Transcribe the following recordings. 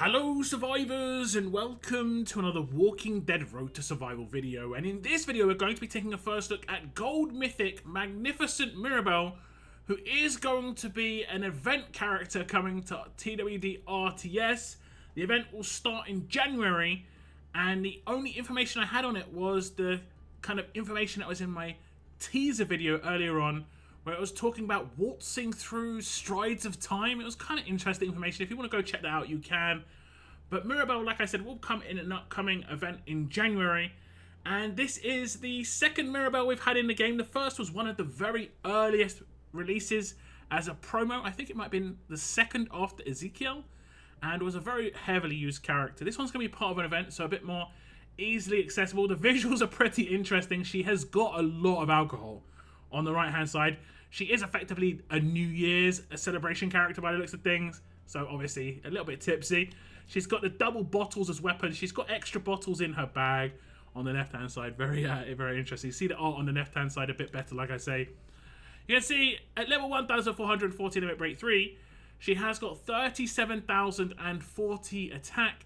Hello survivors and welcome to another Walking Dead Road to Survival video, and in this video we're going to be taking a first look at Gold Mythic Magnificent Mirabelle, who is going to be an event character coming to TWD RTS. The event will start in January, and the only information I had on it was the kind of information that was in my teaser video earlier on, where it was talking about waltzing through strides of time. It was kind of interesting information. If you want to go check that out, you can. But Mirabelle, like I said, will come in an upcoming event in January. And this is the second Mirabelle we've had in the game. The first was one of the very earliest releases as a promo. I think it might have been the second after Ezekiel. And was a very heavily used character. This one's going to be part of an event, so a bit more easily accessible. The visuals are pretty interesting. She has got a lot of alcohol on the right hand side. She is effectively a New Year's celebration character by the looks of things, so obviously a little bit tipsy. She's got the double bottles as weapons. She's got extra bottles in her bag on the left hand side. Very interesting. You see the art on the left hand side a bit better, like I say. You can see at level 1440 limit break 3, she has got 37,040 attack,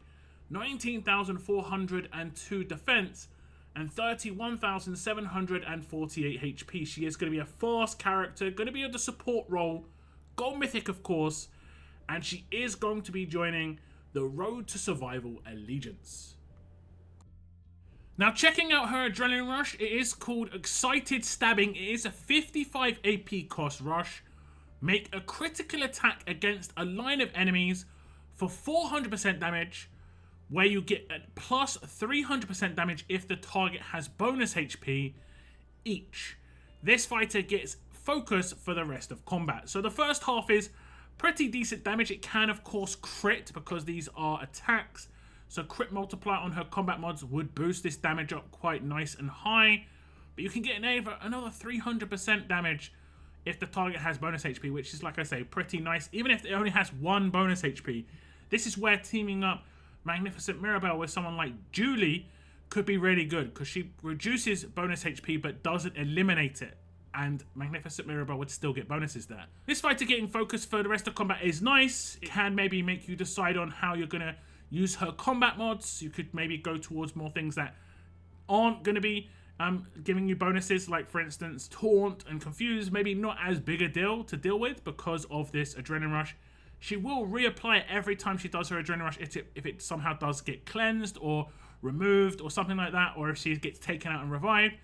19,402 defense, and 31,748 HP. She is going to be a fast character, going to be on the support role, Gold Mythic of course, and she is going to be joining the Road to Survival Allegiance. Now, checking out her Adrenaline Rush, it is called Excited Stabbing. It is a 55 AP cost rush. Make a critical attack against a line of enemies for 400% damage, where you get a plus 300% damage if the target has bonus HP each. This fighter gets focus for the rest of combat. So the first half is pretty decent damage. It can of course crit because these are attacks. So crit multiplier on her combat mods would boost this damage up quite nice and high. But you can get another 300% damage if the target has bonus HP, which is, like I say, pretty nice. Even if it only has one bonus HP. This is where teaming up Magnificent Mirabelle with someone like Julie could be really good, because she reduces bonus HP but doesn't eliminate it, and Magnificent Mirabelle would still get bonuses there. This fighter getting focus for the rest of combat is nice. It can maybe make you decide on how you're going to use her combat mods. You could maybe go towards more things that aren't going to be giving you bonuses, like for instance Taunt and Confuse. Maybe not as big a deal to deal with because of this Adrenaline Rush. She will reapply it every time she does her Adrenaline Rush if it somehow does get cleansed or removed or something like that, or if she gets taken out and revived.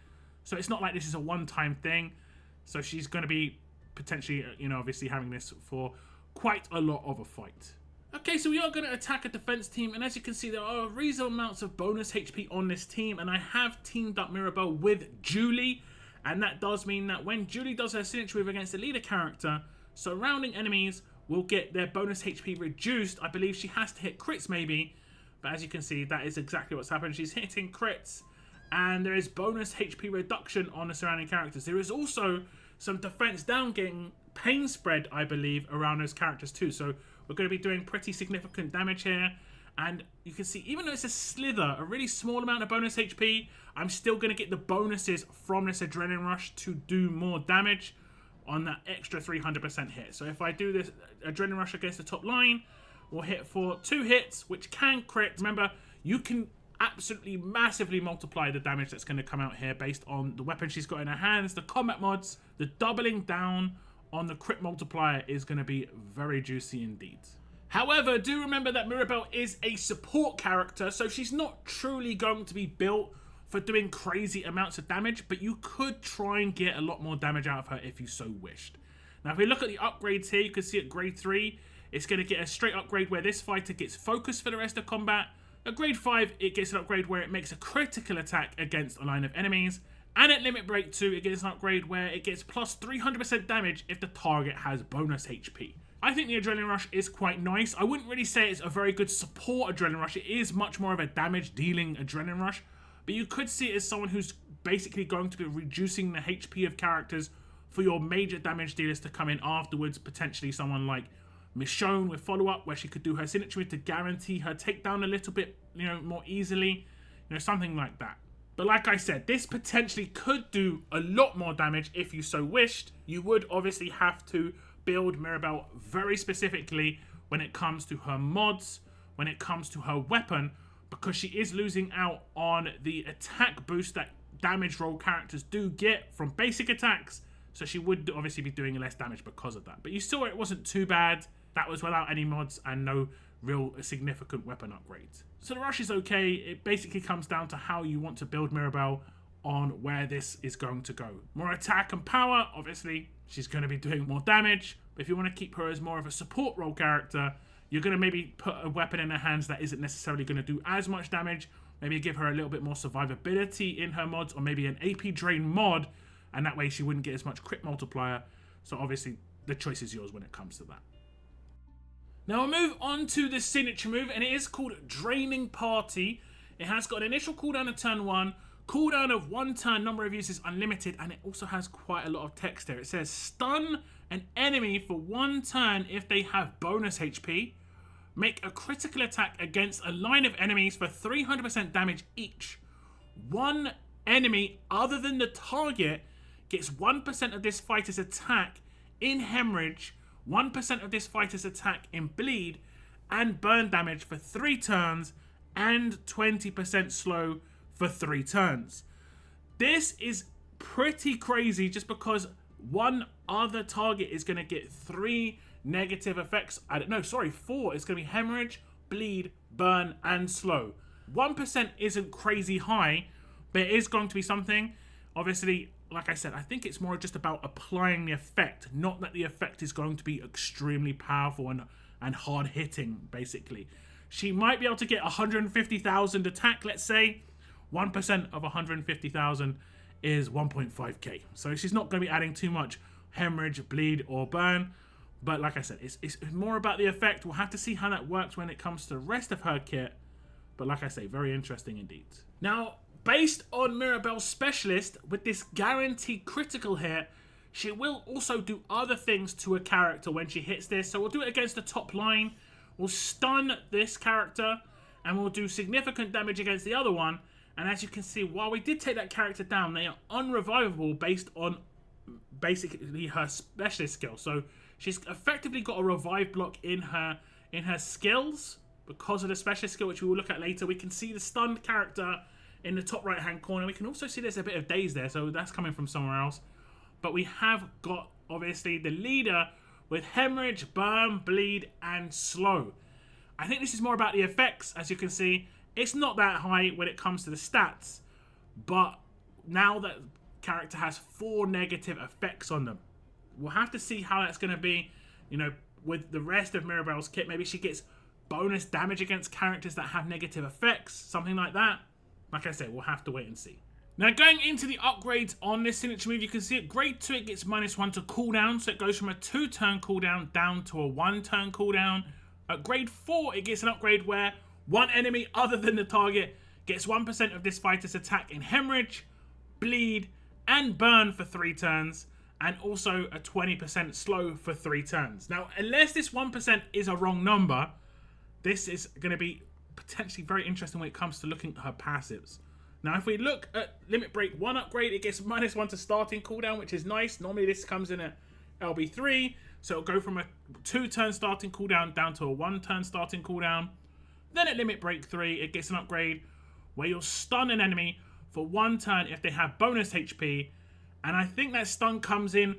So it's not like this is a one-time thing. So she's going to be potentially, obviously having this for quite a lot of a fight. Okay, so we are going to attack a defense team, and as you can see, there are reasonable amounts of bonus HP on this team, and I have teamed up Mirabelle with Julie, and that does mean that when Julie does her signature move against the leader character, surrounding enemies will get their bonus HP reduced. I believe she has to hit crits maybe, but as you can see, that is exactly what's happened. She's hitting crits, and there is bonus HP reduction on the surrounding characters. There is also some defense down, getting pain spread, I believe, around those characters too. So we're going to be doing pretty significant damage here. And you can see, even though it's a slither, a really small amount of bonus HP, I'm still going to get the bonuses from this Adrenaline Rush to do more damage on that extra 300% hit. So if I do this Adrenaline Rush against the top line, we'll hit for 2 hits, which can crit. Remember, you can absolutely massively multiply the damage that's going to come out here based on the weapon she's got in her hands, the combat mods. The doubling down on the crit multiplier is going to be very juicy indeed. However, do remember that Mirabelle is a support character, so she's not truly going to be built for doing crazy amounts of damage, but you could try and get a lot more damage out of her if you so wished. Now, if we look at the upgrades here, you can see at grade 3, it's going to get a straight upgrade where this fighter gets focus for the rest of combat. At grade 5, it gets an upgrade where it makes a critical attack against a line of enemies. And at limit break 2, it gets an upgrade where it gets plus 300% damage if the target has bonus HP. I think the Adrenaline Rush is quite nice. I wouldn't really say it's a very good support Adrenaline Rush. It is much more of a damage dealing Adrenaline Rush. But you could see it as someone who's basically going to be reducing the HP of characters for your major damage dealers to come in afterwards. Potentially someone like Michonne with follow-up, where she could do her signature to guarantee her takedown a little bit, more easily. Something like that. But like I said, this potentially could do a lot more damage if you so wished. You would obviously have to build Mirabelle very specifically when it comes to her mods, when it comes to her weapon, because she is losing out on the attack boost that damage roll characters do get from basic attacks. So she would obviously be doing less damage because of that. But you saw it wasn't too bad. That was without any mods and no real significant weapon upgrades. So the rush is okay. It basically comes down to how you want to build Mirabelle on where this is going to go. More attack and power, obviously she's going to be doing more damage. But if you want to keep her as more of a support role character, you're going to maybe put a weapon in her hands that isn't necessarily going to do as much damage. Maybe give her a little bit more survivability in her mods, or maybe an AP drain mod, and that way she wouldn't get as much crit multiplier. So obviously the choice is yours when it comes to that. Now we'll move on to the signature move, and it is called Draining Party. It has got an initial cooldown of turn 1, cooldown of 1 turn, number of uses unlimited, and it also has quite a lot of text there. It says stun an enemy for 1 turn if they have bonus HP. Make a critical attack against a line of enemies for 300% damage each. 1 enemy other than the target gets 1% of this fighter's attack in hemorrhage, 1% of this fighter's attack in bleed and burn damage for 3 turns, and 20% slow for 3 turns. This is pretty crazy just because one other target is going to get 3 negative effects. 4. It's going to be hemorrhage, bleed, burn, and slow. 1% isn't crazy high, but it is going to be something. Obviously, like I said, I think it's more just about applying the effect, not that the effect is going to be extremely powerful and hard hitting, basically. She might be able to get 150,000 attack, let's say. 1% of 150,000 is 1.5k. So she's not going to be adding too much hemorrhage, bleed, or burn. But like I said, it's more about the effect. We'll have to see how that works when it comes to the rest of her kit. But like I say, very interesting indeed. Now, based on Mirabelle's specialist, with this guaranteed critical hit, she will also do other things to a character when she hits this. So we'll do it against the top line. We'll stun this character, and we'll do significant damage against the other one. And as you can see, while we did take that character down, they are unrevivable based on basically her specialist skill. So she's effectively got a revive block in her skills because of the specialist skill, which we will look at later. We can see the stunned character in the top right hand corner. We can also see there's a bit of daze there, so that's coming from somewhere else. But we have got obviously the leader with hemorrhage, burn, bleed, and slow. I think this is more about the effects. As you can see, it's not that high when it comes to the stats, but now that character has 4 negative effects on them, we'll have to see how that's going to be, you know, with the rest of Mirabelle's kit. Maybe she gets bonus damage against characters that have negative effects, something like that. Like I said, we'll have to wait and see. Now, going into the upgrades on this signature move, you can see at grade 2 it gets -1 to cooldown, so it goes from a 2-turn cooldown down to a 1-turn cooldown. At grade 4, it gets an upgrade where one enemy other than the target gets 1% of this fighter's attack in hemorrhage, bleed, and burn for 3 turns, and also a 20% slow for 3 turns. Now, unless this 1% is a wrong number, this is going to be potentially very interesting when it comes to looking at her passives. Now, if we look at Limit Break 1 upgrade, it gets -1 to starting cooldown, which is nice. Normally, this comes in at LB3, so it'll go from a 2-turn starting cooldown down to a 1-turn starting cooldown. Then at Limit Break 3, it gets an upgrade where you'll stun an enemy for 1 turn if they have bonus HP. And I think that stun comes in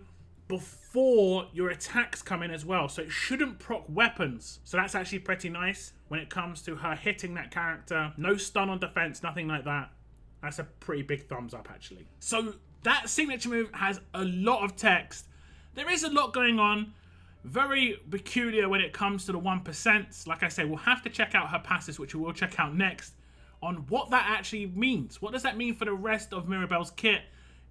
before your attacks come in as well. So it shouldn't proc weapons. So that's actually pretty nice when it comes to her hitting that character. No stun on defense, nothing like that. That's a pretty big thumbs up, actually. So that signature move has a lot of text. There is a lot going on. Very peculiar when it comes to the 1%. Like I say, we'll have to check out her passives, which we will check out next, on what that actually means. What does that mean for the rest of Mirabelle's kit?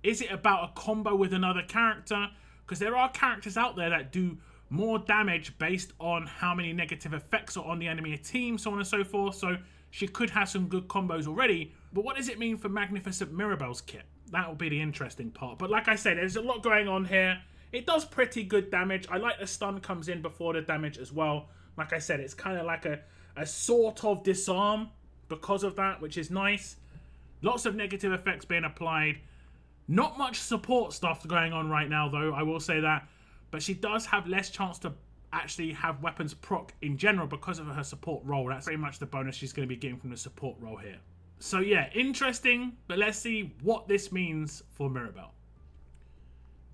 Is it about a combo with another character? Because there are characters out there that do more damage based on how many negative effects are on the enemy team, so on and so forth. So she could have some good combos already. But what does it mean for Magnificent Mirabelle's kit? That will be the interesting part. But like I said, there's a lot going on here. It does pretty good damage. I like the stun comes in before the damage as well. Like I said, it's kind of like a sort of disarm because of that, which is nice. Lots of negative effects being applied. Not much support stuff going on right now, though, I will say that. But she does have less chance to actually have weapons proc in general because of her support role. That's pretty much the bonus she's going to be getting from the support role here. So yeah, interesting, but let's see what this means for Mirabelle.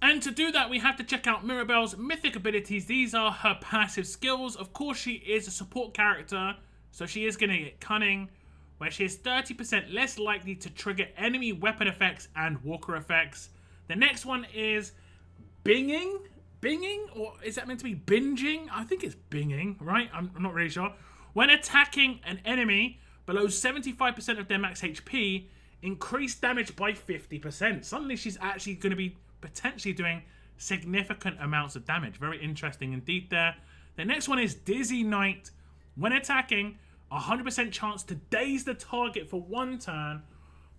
And to do that, we have to check out Mirabelle's Mythic Abilities. These are her passive skills. Of course, she is a support character, so she is going to get Cunning, where she is 30% less likely to trigger enemy weapon effects and walker effects. The next one is Binging? Binging? Or is that meant to be binging? I think it's binging, right? I'm not really sure. When attacking an enemy below 75% of their max HP, increase damage by 50%. Suddenly she's actually going to be potentially doing significant amounts of damage. Very interesting indeed there. The next one is Dizzy Knight. When attacking, 100% chance to daze the target for 1 turn,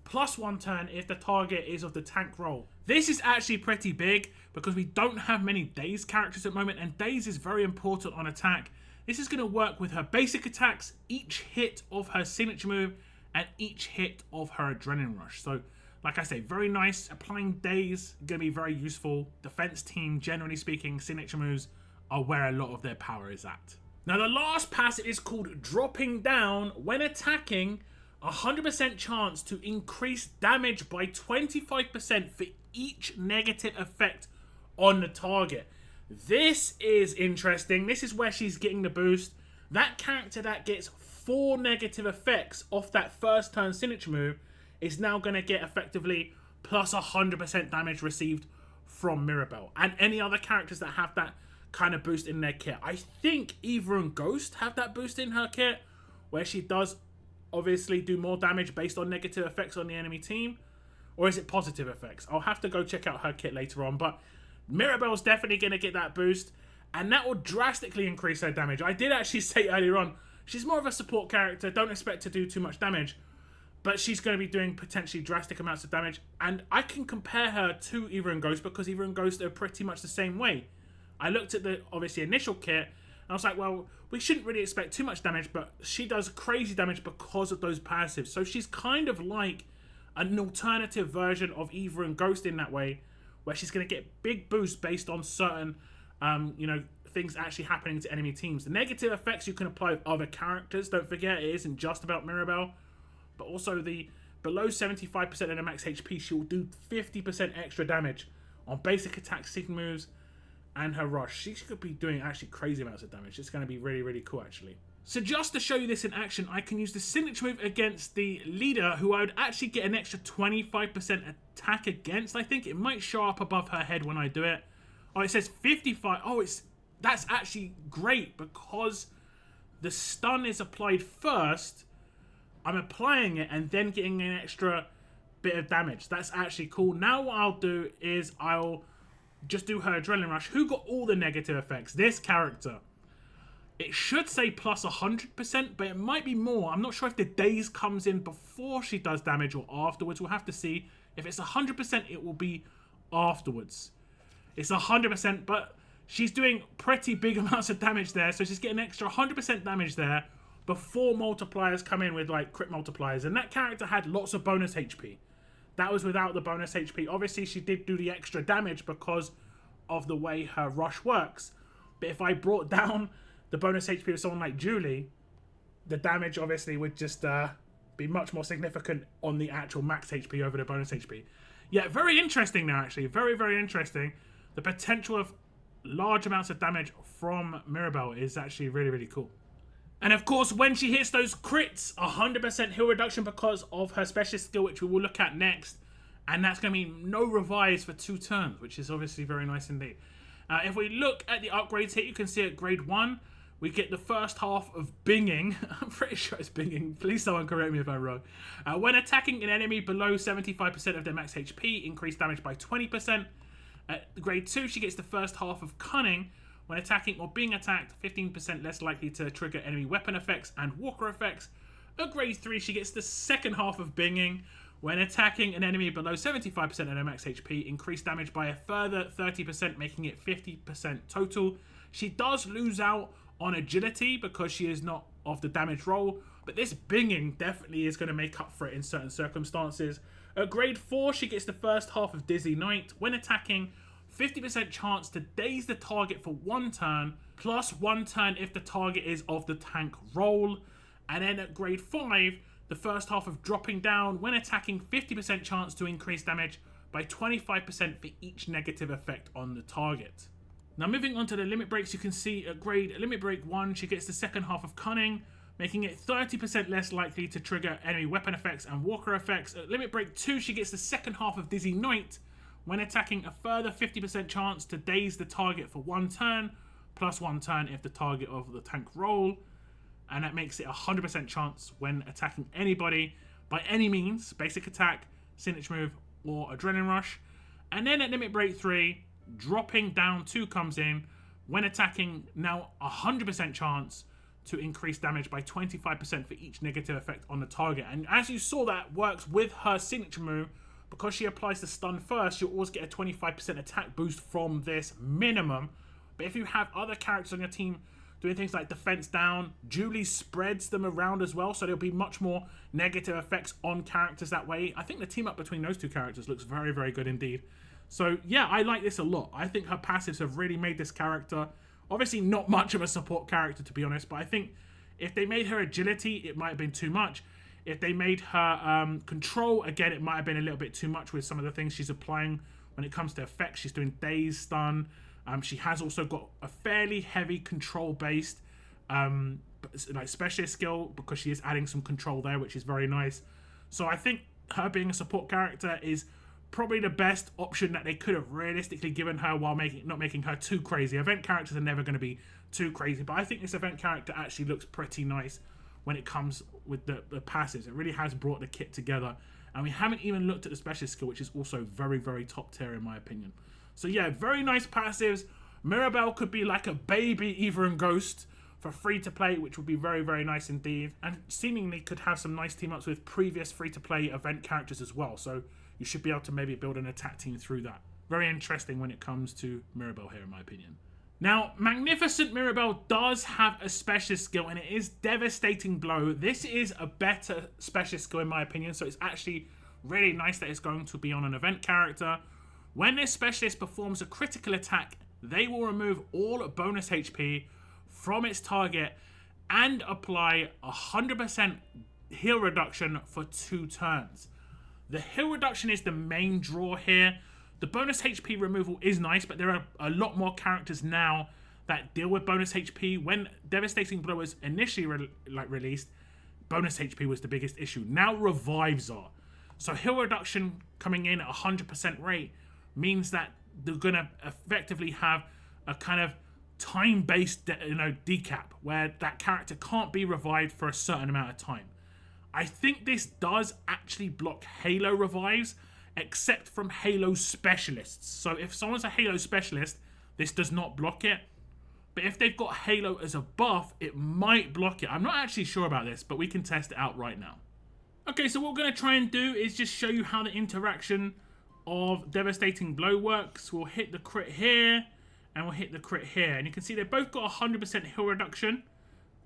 plus 1 turn if the target is of the tank role. This is actually pretty big because we don't have many daze characters at the moment, and daze is very important on attack. This is going to work with her basic attacks, each hit of her signature move, and each hit of her adrenaline rush. So like I say, very nice. Applying daze, going to be very useful. Defense team, generally speaking, signature moves are where a lot of their power is at. Now, the last passive is called Dropping Down. When attacking, 100% chance to increase damage by 25% for each negative effect on the target. This is interesting. This is where she's getting the boost. That character that gets 4 negative effects off that first turn signature move is now going to get effectively plus 100% damage received from Mirabelle. And any other characters that have that kind of boost in their kit. I think Eva and Ghost have that boost in her kit, where she does obviously do more damage based on negative effects on the enemy team. Or is it positive effects? I'll have to go check out her kit later on. But Mirabelle's definitely going to get that boost, and that will drastically increase her damage. I did actually say earlier on, she's more of a support character. Don't expect to do too much damage. But she's going to be doing potentially drastic amounts of damage. And I can compare her to Eva and Ghost because Eva and Ghost are pretty much the same way. I looked at the, obviously, initial kit, and I was like, well, we shouldn't really expect too much damage, but she does crazy damage because of those passives. So she's kind of like an alternative version of Eva and Ghost in that way, where she's going to get big boosts based on certain, things actually happening to enemy teams. The negative effects you can apply with other characters. Don't forget, it isn't just about Mirabelle. But also the below 75% of the max HP, she will do 50% extra damage on basic attacks, signature moves, and her rush. She could be doing actually crazy amounts of damage. It's going to be really, really cool, actually. So just to show you this in action, I can use the signature move against the leader, who I would actually get an extra 25% attack against. I think it might show up above her head when I do it. Oh, it says 55. Oh, that's actually great because the stun is applied first. I'm applying it and then getting an extra bit of damage. That's actually cool. Now what I'll do is I'll just do her adrenaline rush. Who got all the negative effects? This character. It should say plus 100%, but it might be more. I'm not sure if the daze comes in before she does damage or afterwards. We'll have to see. If it's 100%, it will be afterwards. It's 100%, but she's doing pretty big amounts of damage there. So she's getting an extra 100% damage there before multipliers come in with like crit multipliers. And that character had lots of bonus HP. That was without the bonus HP. Obviously, she did do the extra damage because of the way her rush works. But if I brought down the bonus HP of someone like Julie, the damage obviously would just be much more significant on the actual max HP over the bonus HP. Yeah, very interesting now, actually. Very, very interesting. The potential of large amounts of damage from Mirabelle is actually really, really cool. And of course, when she hits those crits, 100% heal reduction because of her specialist skill, which we will look at next. And that's going to mean no revives for 2 turns, which is obviously very nice indeed. If we look at the upgrades here, you can see at grade 1, we get the first half of Binging. I'm pretty sure it's Binging. Please someone correct me if I'm wrong. When attacking an enemy below 75% of their max HP, increase damage by 20%. At grade 2, she gets the first half of Cunning. When attacking or being attacked, 15% less likely to trigger enemy weapon effects and walker effects. At grade 3, she gets the second half of Binging. When attacking an enemy below 75% of their max HP, increase damage by a further 30%, making it 50% total. She does lose out on agility because she is not of the damage roll, but this Binging definitely is going to make up for it in certain circumstances. At grade 4, she gets the first half of Dizzy Knight. When attacking, 50% chance to daze the target for 1 turn, plus 1 turn if the target is of the tank role. And then at grade 5, the first half of dropping down, when attacking, 50% chance to increase damage by 25% for each negative effect on the target. Now moving on to the limit breaks, you can see at grade limit break 1, she gets the second half of Cunning, making it 30% less likely to trigger enemy weapon effects and walker effects. At limit break 2, she gets the second half of Dizzy Knight, when attacking, a further 50% chance to daze the target for 1 turn, plus 1 turn if the target of the tank roll. And that makes it 100% chance when attacking anybody by any means, basic attack, signature move, or adrenaline rush. And then at limit break 3, dropping down 2 comes in. When attacking, now 100% chance to increase damage by 25% for each negative effect on the target. And as you saw, that works with her signature move. Because she applies the stun first, you'll always get a 25% attack boost from this minimum. But if you have other characters on your team doing things like defense down, Julie spreads them around as well, so there'll be much more negative effects on characters that way. I think the team up between those two characters looks very, very good indeed. So yeah, I like this a lot. I think her passives have really made this character, obviously not much of a support character to be honest, but I think if they made her agility, it might have been too much. If they made her control, again, it might have been a little bit too much with some of the things she's applying when it comes to effects. She's doing daze, stun. She has also got a fairly heavy control-based like specialist skill because she is adding some control there, which is very nice. So I think her being a support character is probably the best option that they could have realistically given her while not making her too crazy. Event characters are never going to be too crazy, but I think this event character actually looks pretty nice when it comes with the passives. It really has brought the kit together. And we haven't even looked at the specialist skill, which is also very, very top tier in my opinion. So yeah, very nice passives. Mirabelle could be like a baby Eva and Ghost for free to play, which would be very, very nice indeed. And seemingly could have some nice team ups with previous free to play event characters as well. So you should be able to maybe build an attack team through that. Very interesting when it comes to Mirabelle here in my opinion. Now, Magnificent Mirabelle does have a specialist skill, and it is Devastating Blow. This is a better specialist skill in my opinion, so it's actually really nice that it's going to be on an event character. When this specialist performs a critical attack, they will remove all bonus HP from its target and apply 100% heal reduction for 2 turns. The heal reduction is the main draw here. The bonus HP removal is nice, but there are a lot more characters now that deal with bonus HP. When Devastating Blow was initially released, bonus HP was the biggest issue. Now revives are. So heal reduction coming in at 100% rate means that they're going to effectively have a kind of time-based decap where that character can't be revived for a certain amount of time. I think this does actually block Halo revives, except from Halo specialists. So if someone's a Halo specialist, this does not block it. But if they've got Halo as a buff, it might block it. I'm not actually sure about this, but we can test it out right now. Okay, so what we're going to try and do is just show you how the interaction of Devastating Blow works. We'll hit the crit here, and we'll hit the crit here. And you can see they've both got 100% heal reduction.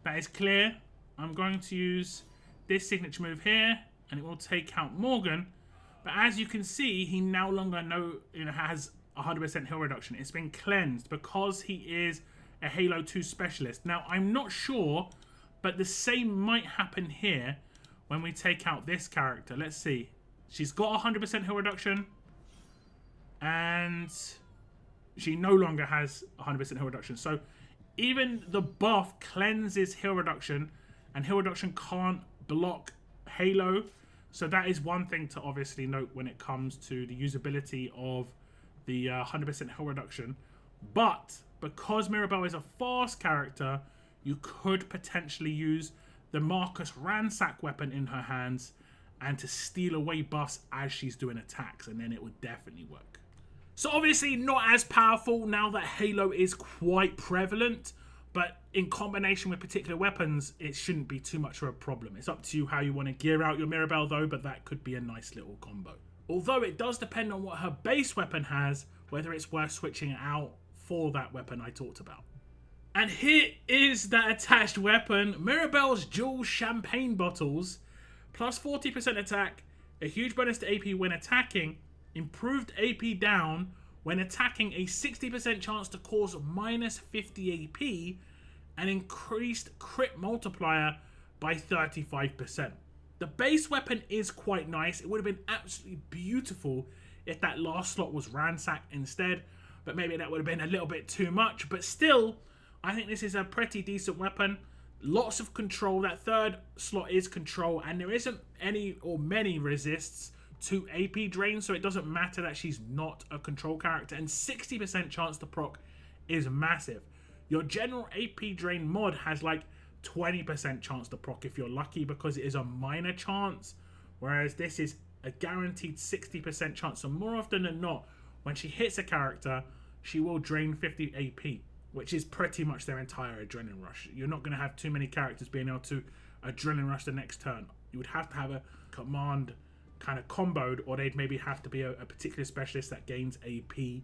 That is clear. I'm going to use this signature move here, and it will take out Morgan. But as you can see, he no longer has 100% heal reduction. It's been cleansed because he is a Halo 2 specialist. Now, I'm not sure, but the same might happen here when we take out this character. Let's see. She's got 100% heal reduction, and she no longer has 100% heal reduction. So even the buff cleanses heal reduction, and heal reduction can't block Halo. So that is one thing to obviously note when it comes to the usability of the 100% heal reduction. But because Mirabelle is a fast character, you could potentially use the Marcus Ransack weapon in her hands and to steal away buffs as she's doing attacks, and then it would definitely work. So obviously not as powerful now that Halo is quite prevalent, but in combination with particular weapons, it shouldn't be too much of a problem. It's up to you how you want to gear out your Mirabelle though, but that could be a nice little combo. Although it does depend on what her base weapon has, whether it's worth switching it out for that weapon I talked about. And here is that attached weapon, Mirabelle's dual champagne bottles, plus 40% attack, a huge bonus to AP when attacking, improved AP down When attacking, a 60% chance to cause minus 50 AP, and increased crit multiplier by 35%. The base weapon is quite nice. It would have been absolutely beautiful if that last slot was ransack instead, but maybe that would have been a little bit too much. But still, I think this is a pretty decent weapon. Lots of control. That third slot is control, and there isn't any or many resists to AP drain, so it doesn't matter that she's not a control character, and 60% chance to proc is massive. Your general AP drain mod has like 20% chance to proc if you're lucky, because it is a minor chance, whereas this is a guaranteed 60% chance. So more often than not, when she hits a character, she will drain 50 AP, which is pretty much their entire adrenaline rush. You're not going to have too many characters being able to adrenaline rush the next turn. You would have to have a command kind of comboed, or they'd maybe have to be a particular specialist that gains AP. You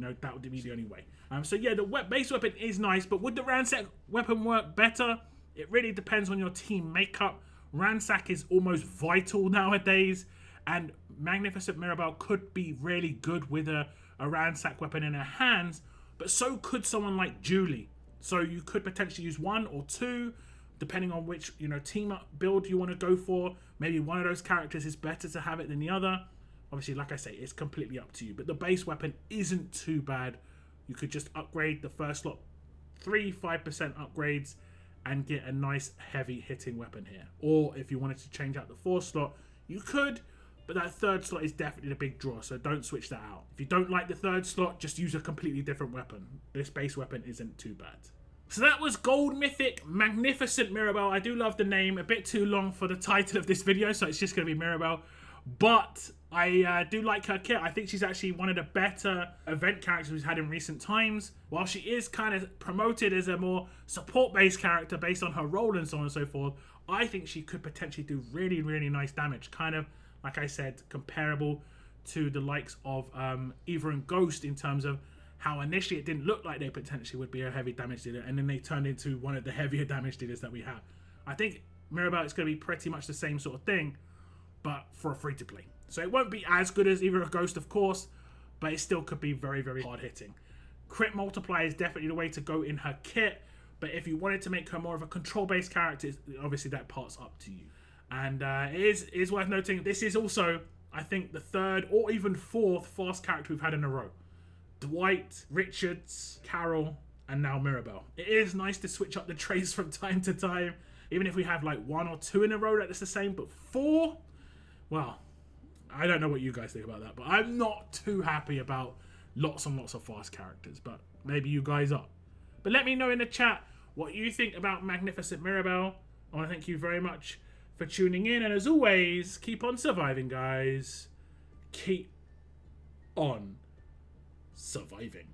know, that would be the only way. So yeah, the base weapon is nice, but would the ransack weapon work better? It really depends on your team makeup. Ransack is almost vital nowadays, and Magnificent Mirabelle could be really good with a ransack weapon in her hands, but so could someone like Julie. So you could potentially use one or two, depending on which, you know, team up build you want to go for. Maybe one of those characters is better to have it than the other. Obviously, like I say, it's completely up to you. But the base weapon isn't too bad. You could just upgrade the first slot, 5% upgrades, and get a nice heavy hitting weapon here. Or if you wanted to change out the fourth slot, you could, but that third slot is definitely the big draw, so don't switch that out. If you don't like the third slot, just use a completely different weapon. This base weapon isn't too bad. So that was Gold Mythic Magnificent Mirabelle. I do love the name. A bit too long for the title of this video, so it's just going to be Mirabelle. But I do like her kit. I think she's actually one of the better event characters we've had in recent times. While she is kind of promoted as a more support-based character based on her role and so on and so forth, I think she could potentially do really, really nice damage. Kind of, like I said, comparable to the likes of Eva and Ghost in terms of how initially it didn't look like they potentially would be a heavy damage dealer, and then they turned into one of the heavier damage dealers that we have. I think Mirabelle is going to be pretty much the same sort of thing, but for a free-to-play. So it won't be as good as Eva or Ghost, of course, but it still could be very, very hard-hitting. Crit multiplier is definitely the way to go in her kit, but if you wanted to make her more of a control-based character, obviously that part's up to you. And it is worth noting, this is also, I think, the third or even fourth fast character we've had in a row. Dwight, Richards, Carol, and now Mirabelle. It is nice to switch up the traits from time to time, even if we have like 1 or 2 in a row that's the same, but 4? Well, I don't know what you guys think about that, but I'm not too happy about lots and lots of fast characters, but maybe you guys are. But let me know in the chat what you think about Magnificent Mirabelle. I want to thank you very much for tuning in, and as always, keep on surviving, guys. Keep on surviving.